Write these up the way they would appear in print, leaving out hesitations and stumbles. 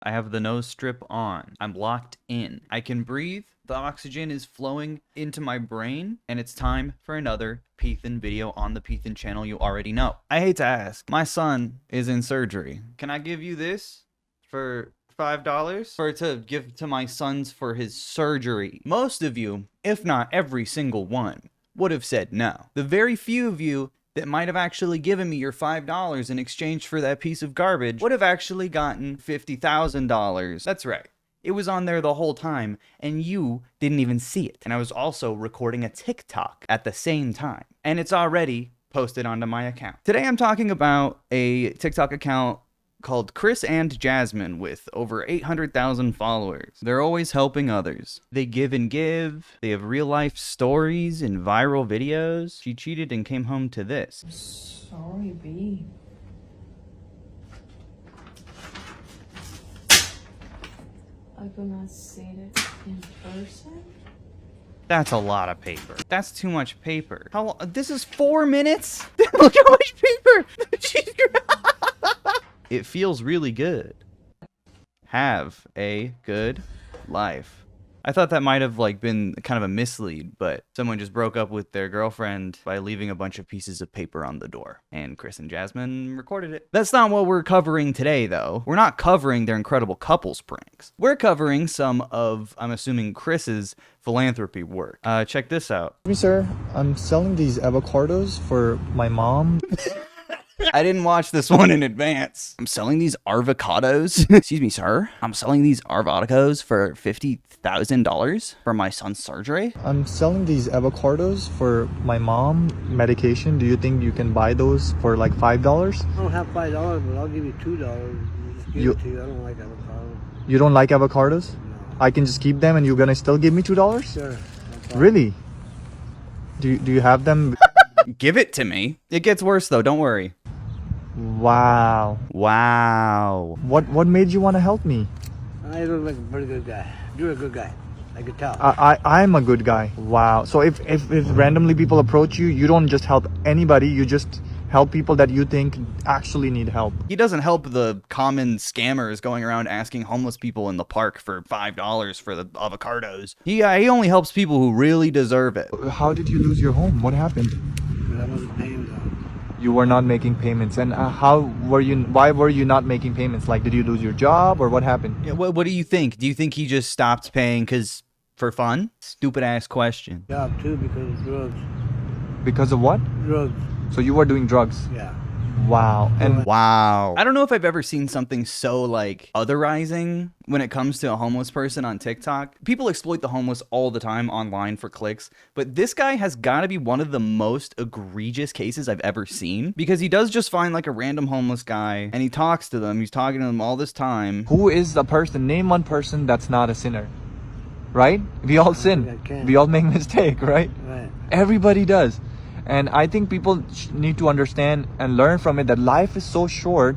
I have the nose strip on. I'm locked in. I can breathe. The oxygen is flowing into my brain, and it's time for another Pethan video on the Pethan channel you already know. I hate to ask, my son is in surgery. Can I give you this for $5 for to give to my sons for his surgery? Most of you, if not every single one, would have said no. The very few of you that might have actually given me your $5 in exchange for that piece of garbage would have actually gotten $50,000. That's right. It was on there the whole time, and you didn't even see it. And I was also recording a TikTok at the same time, and it's already posted onto my account. Today I'm talking about a TikTok account called Chris and Jasmine with over 800,000 followers. They're always helping others. They give and give. They have real life stories and viral videos. She cheated and came home to this. Sorry, B. I could not see it in person. That's a lot of paper. That's too much paper. How? This is 4 minutes? Look how much paper! It feels really good. Have a good life. I thought that might have been kind of a mislead, but someone just broke up with their girlfriend by leaving a bunch of pieces of paper on the door. And Chris and Jasmine recorded it. That's not what we're covering today, though. We're not covering their incredible couples pranks. We're covering some of, I'm assuming, Chris's philanthropy work. Check this out. Excuse me, sir. I'm selling these avocados for my mom. I didn't watch this one in advance. I'm selling these avocados. Excuse me, sir. I'm selling these avocados for $50,000 for my son's surgery. I'm selling these avocados for my mom medication. Do you think you can buy those for like $5? I don't have $5, but I'll give you $2. Just give it to you. I don't like avocado. You don't like avocados? No. I can just keep them and you're gonna still give me $2? Sure. Really? Do you have them? Give it to me. It gets worse though, don't worry. Wow. Wow. What made you want to help me? I look like a pretty good guy. You're a good guy. I could tell. I'm a good guy. Wow. So if randomly people approach you, you don't just help anybody, you just help people that you think actually need help. He doesn't help the common scammers going around asking homeless people in the park for $5 for the avocados. He only helps people who really deserve it. How did you lose your home? What happened? Because I wasn't paying them. You were not making payments, and why were you not making payments? Like, did you lose your job or what happened? Yeah, what do you think? Do you think he just stopped paying for fun? Stupid ass question. Job too, because of drugs. Because of what? Drugs. So you were doing drugs? Yeah. Wow. And Wow. I don't know if I've ever seen something so otherizing when it comes to a homeless person on TikTok. People exploit the homeless all the time online for clicks, but this guy has got to be one of the most egregious cases I've ever seen, because he does just find a random homeless guy and he talks to them. He's talking to them all this time. who is the person? Name one person that's not a sinner. Right? We all sin. We all make mistake, right? Right. Everybody does. And I think people need to understand and learn from it that life is so short.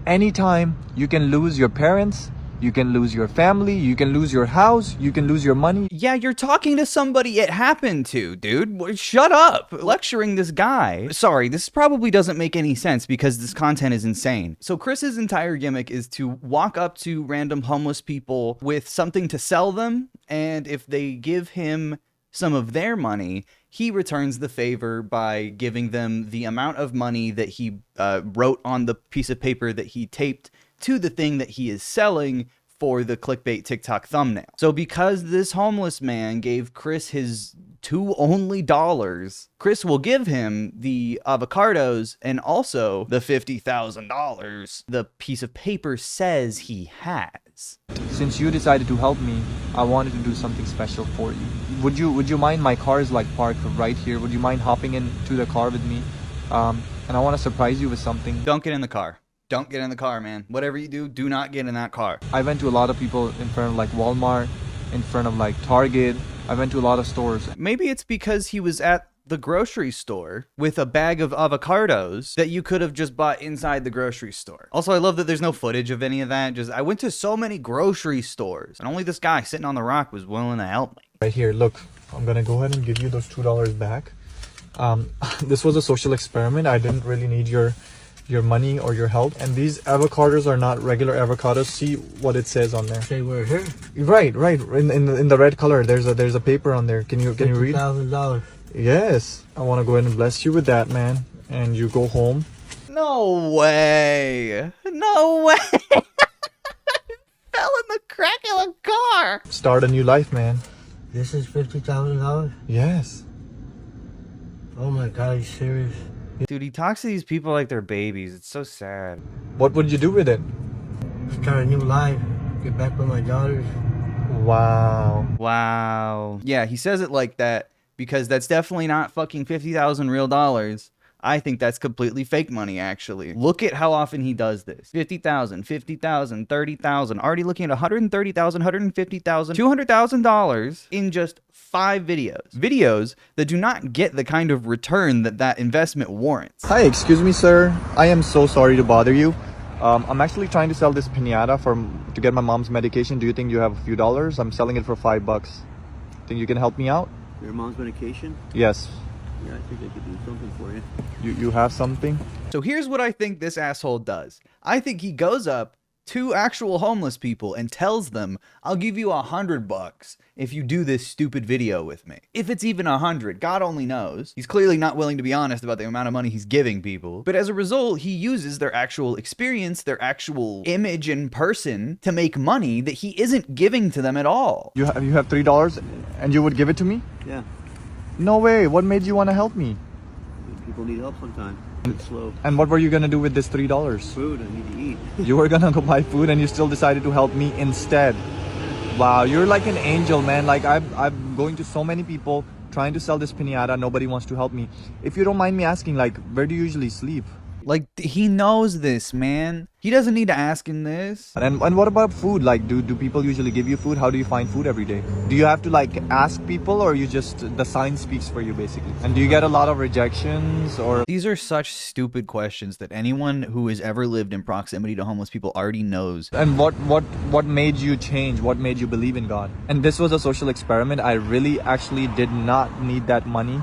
Anytime you can lose your parents, you can lose your family, you can lose your house, you can lose your money. Yeah, you're talking to somebody it happened to, dude. Shut up. Lecturing this guy. Sorry, this probably doesn't make any sense because this content is insane. So Chris's entire gimmick is to walk up to random homeless people with something to sell them, and if they give him some of their money, he returns the favor by giving them the amount of money that he wrote on the piece of paper that he taped to the thing that he is selling for the clickbait TikTok thumbnail. So because this homeless man gave Chris his only $2, Chris will give him the avocados and also the $50,000 the piece of paper says he has. Since you decided to help me, I wanted to do something special for you. Would you mind? My car is parked right here. Would you mind hopping into the car with me? And I want to surprise you with something. Don't get in the car. Don't get in the car, man. Whatever you do, do not get in that car. I went to a lot of people in front of Walmart, in front of Target. I went to a lot of stores. Maybe it's because he was at the grocery store with a bag of avocados that you could have just bought inside the grocery store. Also, I love that there's no footage of any of that. I went to so many grocery stores and only this guy sitting on the rock was willing to help me. Right here, look, I'm gonna go ahead and give you those $2 back. This was a social experiment. I didn't really need your your money or your help. And these avocados are not regular avocados. See what it says on there. Say where here? Right. In the red color, there's a paper on there. Can you read? $50,000. Yes. I want to go ahead and bless you with that, man. And you go home. No way. No way. Fell in the crack of a car. Start a new life, man. This is $50,000. Yes. Oh my God, are you serious? Dude, he talks to these people like they're babies. It's so sad. What would you do with it? Start a new life. Get back with my daughters. Wow. Wow. Yeah, he says it like that because that's definitely not fucking 50,000 real dollars. I think that's completely fake money, actually. Look at how often he does this. 50,000, 50,000, 30,000. Already looking at 130,000, 150,000, $200,000 in just 5 videos. Videos that do not get the kind of return that that investment warrants. Hi, excuse me, sir. I am so sorry to bother you. I'm actually trying to sell this Pinata to get my mom's medication. Do you think you have a few dollars? I'm selling it for $5. Think you can help me out? Your mom's medication? Yes. Yeah, I think I could do something for you. You have something? So here's what I think this asshole does. I think he goes up to actual homeless people and tells them, I'll give you $100 if you do this stupid video with me. If it's even 100, God only knows. He's clearly not willing to be honest about the amount of money he's giving people. But as a result, he uses their actual experience, their actual image in person to make money that he isn't giving to them at all. You have $3 and you would give it to me? Yeah, No way. What made you want to help me? people need help sometimes. It's slow. And what were you gonna do with this $3? Food, I need to eat. You were gonna go buy food and you still decided to help me instead. Wow, you're like an angel, man. Like I'm going to so many people trying to sell this Pinata. Nobody wants to help me. If you don't mind me asking, like, where do you usually sleep? Like, he knows this, man. He doesn't need to ask him this. And what about food? Like, do people usually give you food? How do you find food every day? Do you have to like ask people, or you just, the sign speaks for you basically? And do you get a lot of rejections or? These are such stupid questions that anyone who has ever lived in proximity to homeless people already knows. And what made you change? What made you believe in God? And this was a social experiment. I really actually did not need that money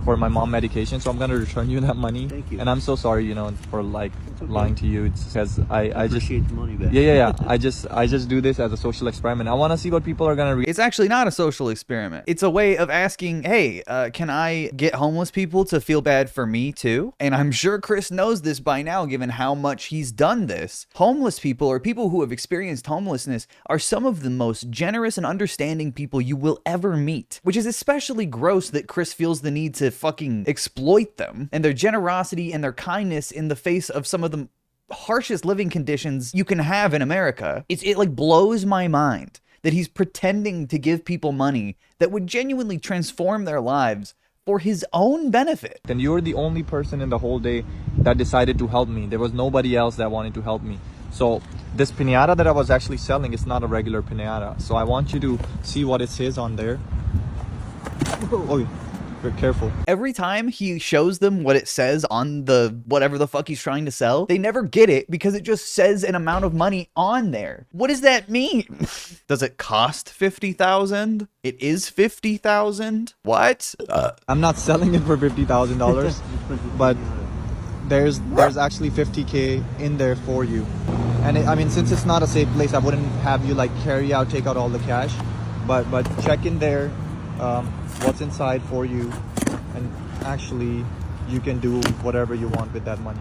for my mom medication, so I'm gonna return you that money. Thank you. And I'm so sorry, you know, for like okay. lying to you. It's because I just Appreciate the money back. yeah. I just do this as a social experiment. I want to see what people are gonna read. It's actually not a social experiment. It's a way of asking, hey, can I get homeless people to feel bad for me too? And I'm sure Chris knows this by now, given how much he's done this. Homeless people, or people who have experienced homelessness, are some of the most generous and understanding people you will ever meet, which is especially gross that Chris feels the need to fucking exploit them and their generosity and their kindness in the face of some of the harshest living conditions you can have in America. It like blows my mind that he's pretending to give people money that would genuinely transform their lives for his own benefit. And you were the only person in the whole day that decided to help me. There was nobody else that wanted to help me. So this Pinata that I was actually selling is not a regular Pinata. So I want you to see what it says on there. Oh, be careful. Every time he shows them what it says on the whatever the fuck he's trying to sell, they never get it because it just says an amount of money on there. What does that mean? Does it cost 50,000? It is 50,000? What? I'm not selling it for $50,000, but there's actually 50K in there for you. And I mean, since it's not a safe place, I wouldn't have you like take out all the cash, but check in there what's inside for you, and actually you can do whatever you want with that money.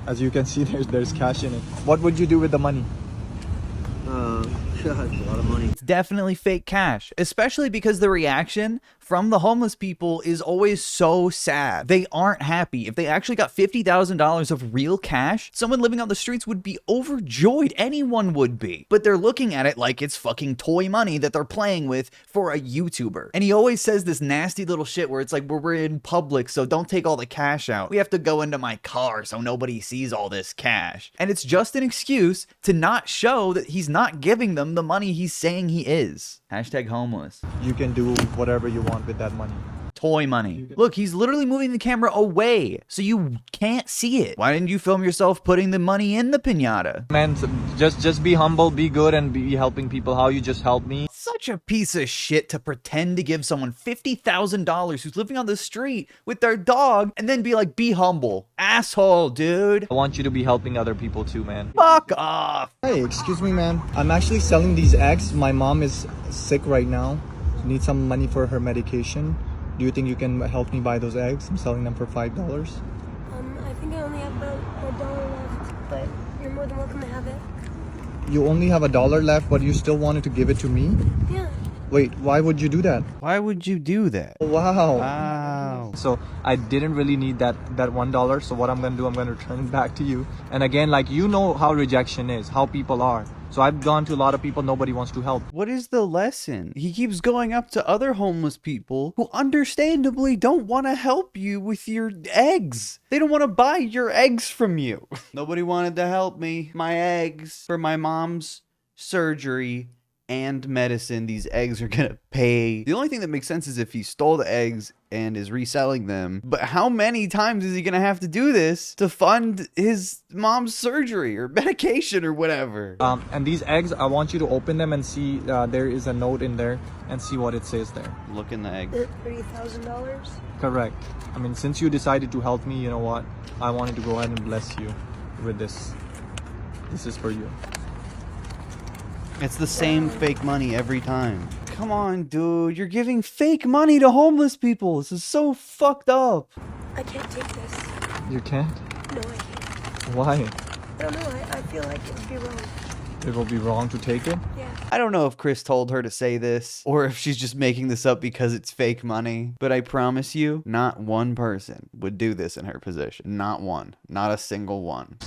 As you can see, there's cash in it. What would you do with the money? It's a lot of money. It's definitely fake cash, especially because the reaction from the homeless people is always so sad. They aren't happy. If they actually got $50,000 of real cash, someone living on the streets would be overjoyed. Anyone would be. But they're looking at it like it's fucking toy money that they're playing with for a YouTuber. And he always says this nasty little shit where it's like, we're in public, so don't take all the cash out. We have to go into my car so nobody sees all this cash. And it's just an excuse to not show that he's not giving them the money he's saying he is. Hashtag homeless. You can do whatever you want with that money. Toy money. Look, he's literally moving the camera away so you can't see it. Why didn't you film yourself putting the money in the pinata? Man, just be humble, be good, and be helping people how you just helped me. Such such a piece of shit to pretend to give someone $50,000 who's living on the street with their dog and then be like, be humble. Asshole, dude. I want you to be helping other people too, man. Fuck off. Hey, excuse me, man. I'm actually selling these eggs. My mom is sick right now. Needs some money for her medication. Do you think you can help me buy those eggs? I'm selling them for $5. I think I only have about $1 left, but you're more than welcome to have it. You only have $1 left, but you still wanted to give it to me? Yeah. Wait, why would you do that? Why would you do that? Wow. Wow. So I didn't really need that $1. So what I'm gonna do, I'm gonna return it back to you. And again, like, you know how rejection is, how people are. So I've gone to a lot of people, nobody wants to help. What is the lesson? He keeps going up to other homeless people who understandably don't want to help you with your eggs. They don't want to buy your eggs from you. Nobody wanted to help me. My eggs for my mom's surgery and medicine. These eggs are gonna pay. The only thing that makes sense is if he stole the eggs and is reselling them. But how many times is he gonna have to do this to fund his mom's surgery or medication or whatever? And these eggs, I want you to open them and see there is a note in there and see what it says there. Look in the egg. $30,000. Correct. I mean, since you decided to help me, you know what? I wanted to go ahead and bless you with this. This is for you. It's the same fake money every time. Come on, dude. You're giving fake money to homeless people. This is so fucked up. I can't take this. You can't? No, I can't. Why? I don't know. I feel like it would be wrong. It will be wrong to take it? Yeah. I don't know if Chris told her to say this or if she's just making this up because it's fake money, but I promise you, not one person would do this in her position. Not one. Not a single one.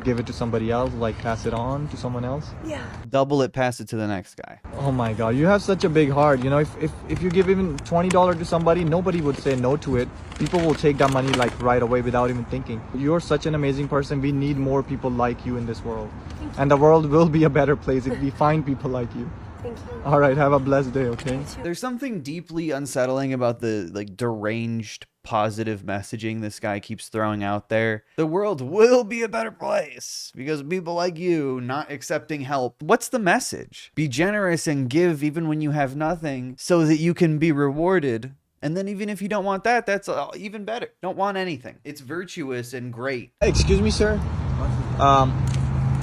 Give it to somebody else, like pass it on to someone else? Yeah. Double it, pass it to the next guy. Oh my god, you have such a big heart. You know, if you give even $20 to somebody, nobody would say no to it. People will take that money like right away without even thinking. You're such an amazing person. We need more people like you in this world. And the world will be a better place if we find people like you. Thank you. All right, have a blessed day, okay? There's something deeply unsettling about the like deranged positive messaging this guy keeps throwing out there. The world will be a better place because of people like you not accepting help. What's the message? Be generous and give even when you have nothing so that you can be rewarded. And then even if you don't want that, that's even better. Don't want anything. It's virtuous and great. Excuse me, sir.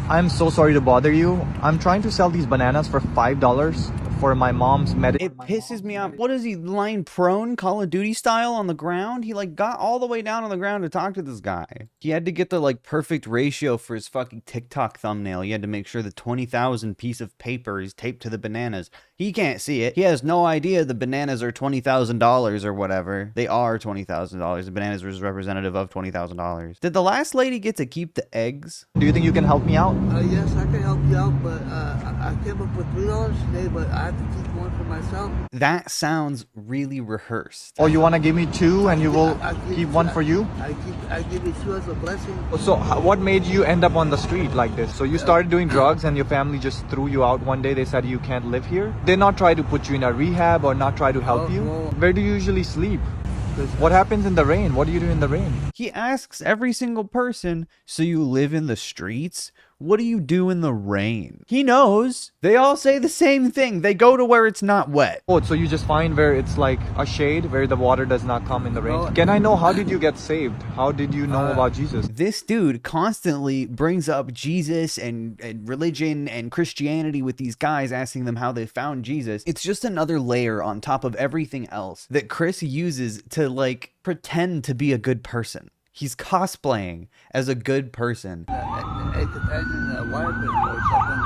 I'm so sorry to bother you. I'm trying to sell these bananas for $5 for my mom's medical. It pisses me off. What is he, lying prone Call of Duty style on the ground? He like got all the way down on the ground to talk to this guy. He had to get the like perfect ratio for his fucking TikTok thumbnail. He had to make sure the 20,000 piece of paper is taped to the bananas. He can't see it. He has no idea the bananas are $20,000 or whatever. They are $20,000. The bananas was representative of $20,000. Did the last lady get to keep the eggs? Do you think you can help me out? Yes, I can help you out, but I came up with $3 today, but I have to keep one for myself. That sounds really rehearsed. Oh, you want to give me two and you will keep one for you? I give you two as a blessing. So what made you end up on the street like this? So you started doing drugs and your family just threw you out one day. They said you can't live here. They not try to put you in a rehab or not try to help you? No. Where do you usually sleep? What happens in the rain? What do you do in the rain? He asks every single person, so you live in the streets? What do you do in the rain? He knows. They all say the same thing. They go to where it's not wet. Oh, so you just find where it's like a shade where the water does not come in the rain. No. Can I know, how did you get saved? How did you know about Jesus? This dude constantly brings up Jesus and religion and Christianity with these guys, asking them how they found Jesus. It's just another layer on top of everything else that Chris uses to like pretend to be a good person. He's cosplaying as a good person. It depends on the wife or something.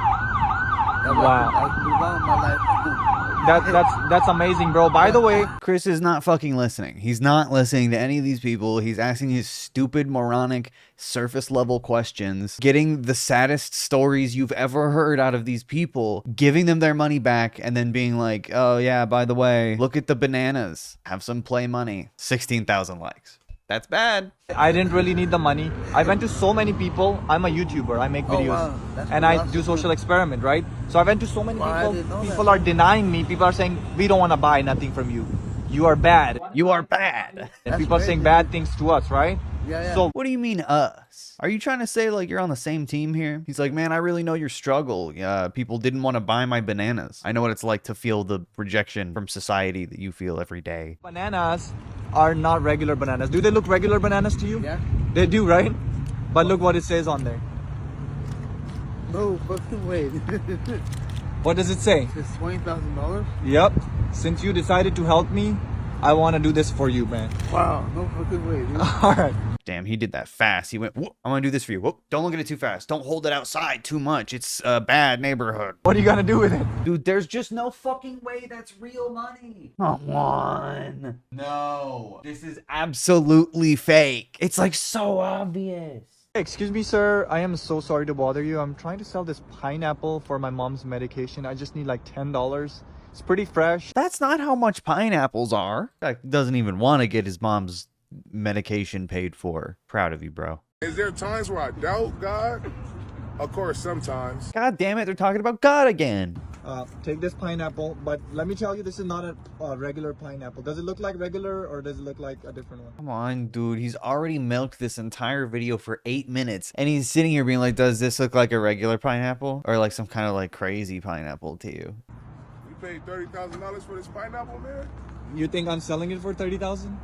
Wow. I move on in my life. That's amazing, bro. By the way, Chris is not fucking listening. He's not listening to any of these people. He's asking his stupid, moronic, surface level questions, getting the saddest stories you've ever heard out of these people, giving them their money back, and then being like, oh yeah, by the way, look at the bananas. Have some play money. 16,000 likes. That's bad. I didn't really need the money. I went to so many people. I'm a YouTuber. I make videos. Wow. And I do social experiment, right? So I went to so many Wow, I didn't know people. that. People are denying me. People are saying, we don't want to buy nothing from you. You are bad. You are bad. And people are saying bad things to us, right? Yeah. So What do you mean us? Are you trying to say like you're on the same team here? He's like, man, I really know your struggle. People didn't want to buy my bananas. I know what it's like to feel the rejection from society that you feel every day. bananas are not regular bananas. Do they look regular bananas to you? Yeah. They do, right? But look what it says on there. No fucking way. What does it say? It's $20,000. Yep. Since you decided to help me, I want to do this for you, man. Wow. No fucking way, dude. All right. Damn, he did that fast. He went, whoop, I'm gonna do this for you. Whoop, don't look at it too fast. Don't hold it outside too much. It's a bad neighborhood. What are you gonna do with it? Dude, there's just no fucking way that's real money. Come on. No. This is absolutely fake. It's like so obvious. Excuse me, sir. I am so sorry to bother you. I'm trying to sell this pineapple for my mom's medication. I just need like $10. It's pretty fresh. That's not how much pineapples are. Guy doesn't even want to get his mom's medication paid for. Proud of you, bro. Is there times where I doubt God? Of course, sometimes. God damn it, they're talking about God again. Take this pineapple, but let me tell you, this is not a regular pineapple. Does it look like regular or does it look like a different one? Come on, dude. He's already milked this entire video for 8 minutes. And he's sitting here being like, does this look like a regular pineapple? Or like some kind of like crazy pineapple to you? You paid $30,000 for this pineapple, man? You think I'm selling it for $30,000?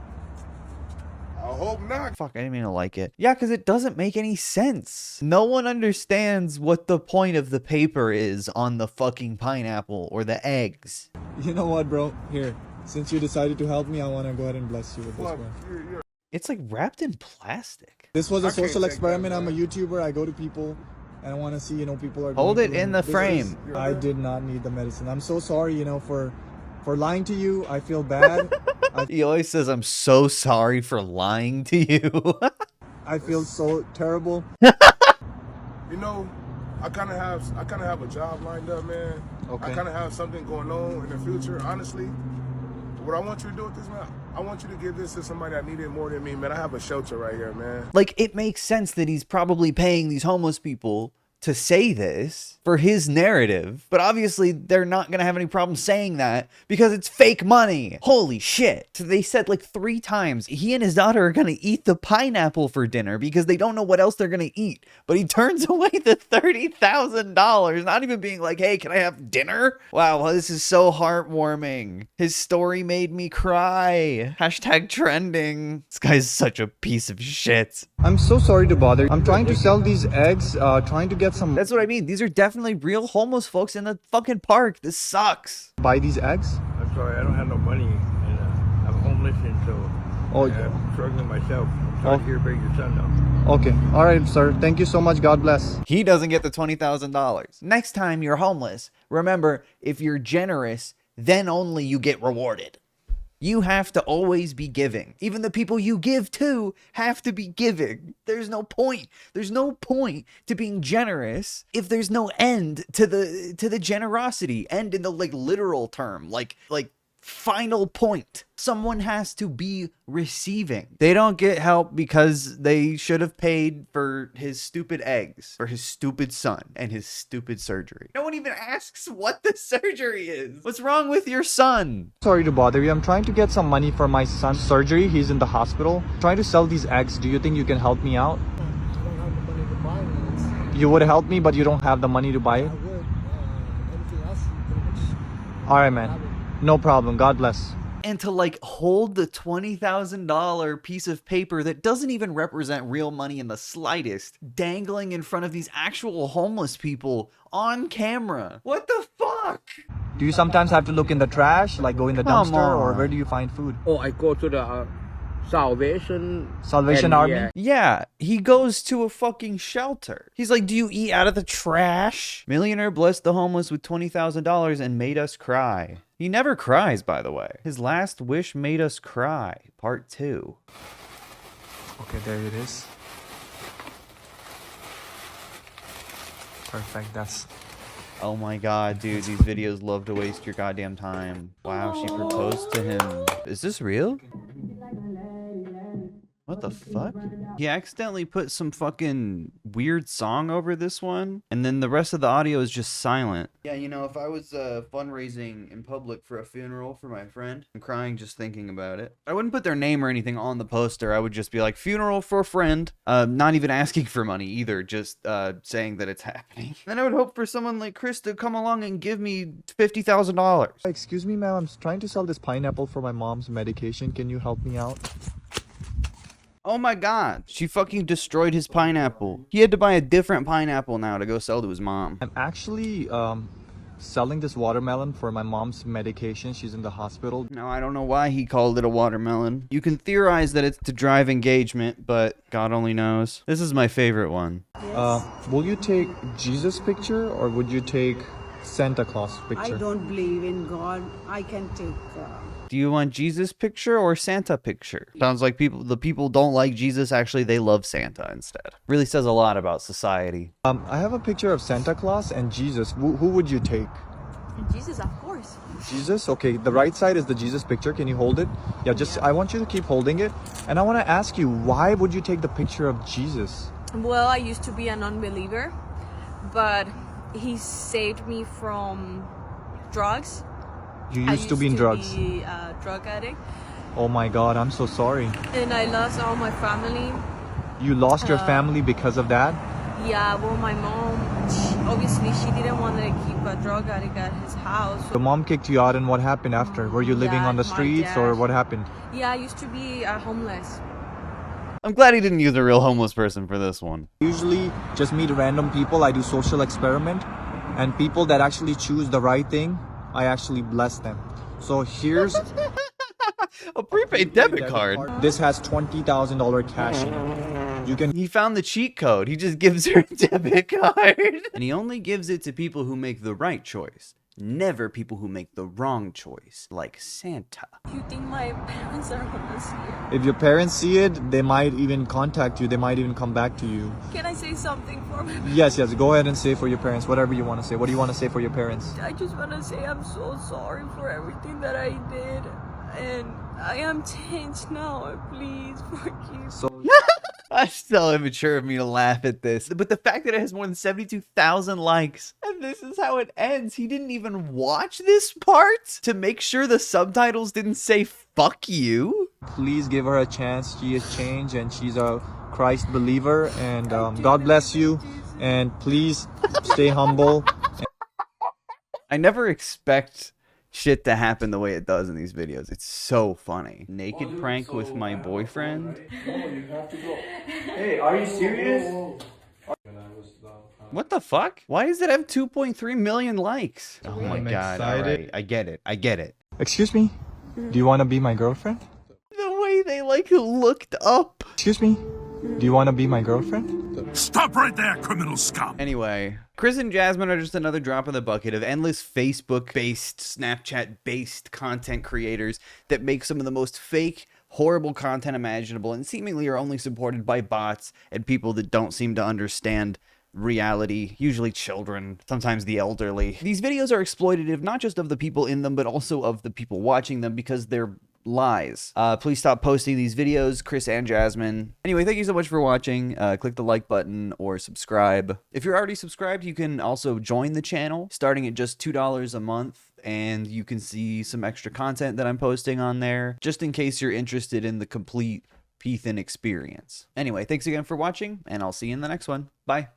I hope not. Fuck, I didn't mean to like it. Yeah, because it doesn't make any sense. No one understands what the point of the paper is on the fucking pineapple or the eggs. You know what, bro? Here, since you decided to help me, I want to go ahead and bless you with this Fuck, one. you're It's like wrapped in plastic. This was a I can't social take experiment. that, I'm a man. YouTuber. I go to people and I want to see, you know, people are Hold going it through in the this frame. I did not need the medicine. I'm so sorry, you know, for lying to you. I feel bad. He always says, I'm so sorry for lying to you. I feel so terrible. You know, I kind of have a job lined up, man. Okay. I kind of have something going on in the future. Honestly, what I want you to do with this, man, I want you to give this to somebody that need it more than me, man. I have a shelter right here, man. Like, it makes sense that he's probably paying these homeless people to say this for his narrative, but obviously they're not gonna have any problem saying that because it's fake money. Holy shit. So they said like 3 times he and his daughter are gonna eat the pineapple for dinner because they don't know what else they're gonna eat, but he turns away the $30,000, not even being like, hey, can I have dinner? Wow, well, this is so heartwarming. His story made me cry. Hashtag trending. This guy's such a piece of shit. I'm so sorry to bother you. I'm trying to sell these eggs, trying to get some... That's what I mean. These are definitely real homeless folks in the fucking park. This sucks. Buy these eggs? I'm sorry, I don't have no money, and I'm homeless, and so I'm struggling myself. I'm sorry to hear about your son, though. Okay. All right, sir. Thank you so much. God bless. He doesn't get the $20,000. Next time you're homeless, remember, if you're generous, then only you get rewarded. You have to always be giving. Even the people you give to have to be giving. There's no point. There's no point to being generous if there's no end to the generosity. End in the like literal term, like final point. Someone has to be receiving. They don't get help because they should have paid for his stupid eggs, for his stupid son, and his stupid surgery. No one even asks what the surgery is. What's wrong with your son? Sorry to bother you. I'm trying to get some money for my son's surgery. He's in the hospital. I'm trying to sell these eggs. Do you think you can help me out? I don't have the money to buy it. You would help me, but you don't have the money to buy it? I would. Everything else, pretty much. All right, man. No problem. God bless. And to like hold the $20,000 piece of paper that doesn't even represent real money in the slightest, dangling in front of these actual homeless people on camera. What the fuck? Do you sometimes have to look in the trash, like go in the Come dumpster, or on. where do you find food? Oh, I go to the Salvation Salvation Army? Yeah. Yeah, he goes to a fucking shelter. He's like, do you eat out of the trash? Millionaire blessed the homeless with $20,000 and made us cry. He never cries, by the way. His last wish made us cry. Part 2. Okay, there it is. Perfect. That's... Oh my god, dude, these videos love to waste your goddamn time. Wow, she proposed to him. Is this real? What the fuck? He accidentally put some fucking weird song over this one, and then the rest of the audio is just silent. Yeah, you know, if I was fundraising in public for a funeral for my friend, I'm crying just thinking about it. I wouldn't put their name or anything on the poster. I would just be like, funeral for a friend. Not even asking for money either, just saying that it's happening. Then I would hope for someone like Chris to come along and give me $50,000. Excuse me, ma'am. I'm trying to sell this pineapple for my mom's medication. Can you help me out? Oh my god, she fucking destroyed his pineapple. He had to buy a different pineapple now to go sell to his mom. I'm actually selling this watermelon for my mom's medication. She's in the hospital. Now, I don't know why he called it a watermelon. You can theorize that it's to drive engagement, but God only knows. This is my favorite one. Will you take Jesus picture or would you take Santa Claus picture? I don't believe in God. I can take... Do you want Jesus picture or Santa picture? Sounds like the people don't like Jesus. Actually, they love Santa instead. Really says a lot about society. I have a picture of Santa Claus and Jesus. Who would you take? Jesus, of course. Jesus? Okay, the right side is the Jesus picture. Can you hold it? Yeah, just I want you to keep holding it. And I want to ask you, why would you take the picture of Jesus? Well, I used to be a non-believer, but he saved me from drugs. You used to be in drugs. I used to be a drug addict. Oh my God, I'm so sorry. And I lost all my family. You lost your family because of that? Yeah, well, my mom, obviously she didn't want to keep a drug addict at his house. Your mom kicked you out and what happened after? Were you living on the my streets dad. or what happened? Yeah, I used to be homeless. I'm glad he didn't use a real homeless person for this one. Usually just meet random people. I do social experiment and people that actually choose the right thing, I actually bless them. So here's A prepaid debit card. This has $20,000 cash in it. You can. He found the cheat code. He just gives her a debit card. And he only gives it to people who make the right choice. Never people who make the wrong choice, like Santa. You think my parents are gonna see it? If your parents see it, they might even contact you. They might even come back to you. Can I say something for my parents? Yes, go ahead and say for your parents whatever you want to say. What do you want to say for your parents? I just want to say I'm so sorry for everything that I did. And I am changed now. Please forgive. So It's so immature of me to laugh at this. But the fact that it has more than 72,000 likes, and this is how it ends. He didn't even watch this part to make sure the subtitles didn't say fuck you. please give her a chance. She is changed and she's a Christ believer. And God bless you. And please stay humble. I never expect shit to happen the way it does in these videos. It's so funny. Naked prank with my boyfriend. Hey, are you serious? What the fuck? Why does it have 2.3 million likes? Oh my god. All right. I get it. Excuse me? Do you want to be my girlfriend? The way they like looked up. Excuse me? Do you want to be my girlfriend? Stop right there, criminal scum! Anyway, Chris and Jasmine are just another drop in the bucket of endless Facebook-based, Snapchat-based content creators that make some of the most fake, horrible content imaginable and seemingly are only supported by bots and people that don't seem to understand reality, usually children, sometimes the elderly. These videos are exploitative not just of the people in them, but also of the people watching them because they're lies. Please stop posting these videos, Chris and Jasmine. Anyway, thank you so much for watching. Click the like button or subscribe. If you're already subscribed, you can also join the channel starting at just $2 a month. And you can see some extra content that I'm posting on there, just in case you're interested in the complete Python experience. Anyway, thanks again for watching, and I'll see you in the next one. Bye.